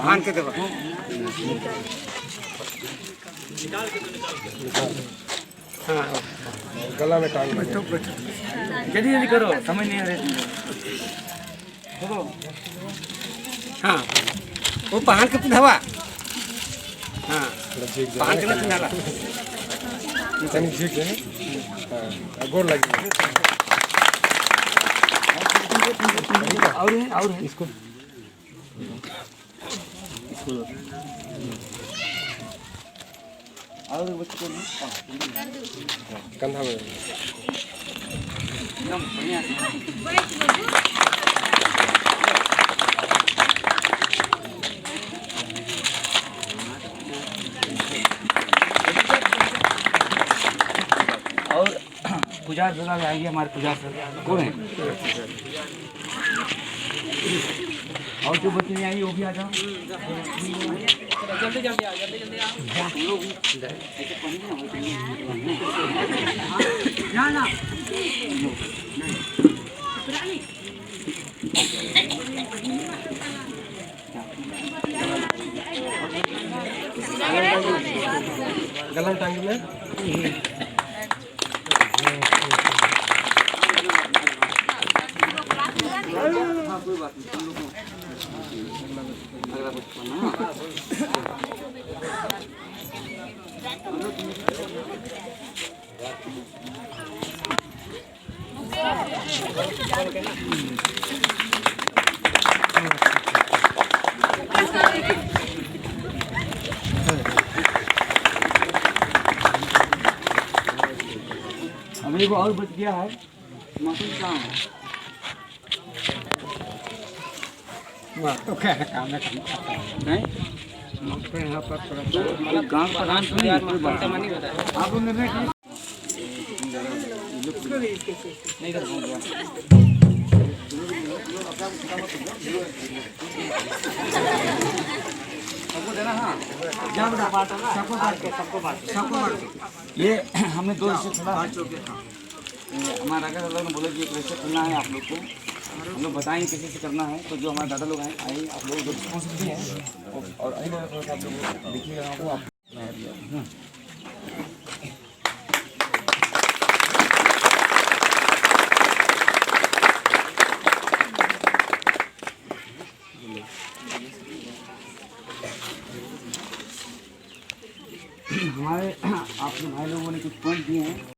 भान के देवा हाँ गला में टांग जल्दी जल्दी करो, समझ नहीं आ रही। हाँ वो पहाड़ के पिंधावा हाँ पहाड़ के ना पिंधाला तनी ठीक है हां गोर लगी और इसको और बच्चे को कंधा में एकदम बढ़िया और पुजार दादा भी आएंगे हमारे पुजार सर कौन है और जो बच्चे नहीं आएंगे वो भी आ जाओ जल्दी जल्दी आओ जल्दी जल्दी आओ ना ना गला में टांग में कोई बात नहीं अगला बचपन ना अभी वो और बच गया है मौसम कहाँ है तो क्या है काम है नहीं यहाँ पर मतलब गांव प्रधान तो नहीं कोई बात नहीं आप लोग निर्णय नहीं कर पाऊंगा सबको देना हाँ क्या बता सबको बांट के ये हमने दो हिस्से खुला हमारा अगर लोग ने बोला कि एक हिस्से खुलना है आप लोग को हम लोग बताएंगे कैसे से करना है तो जो हमारे दादा लोग आए आप लोग रिस्पॉन्सिबिलिटी है और आप लोग देखिएगा आपको आप हमारे आपके भाई लोगों ने कुछ पॉइंट दिए हैं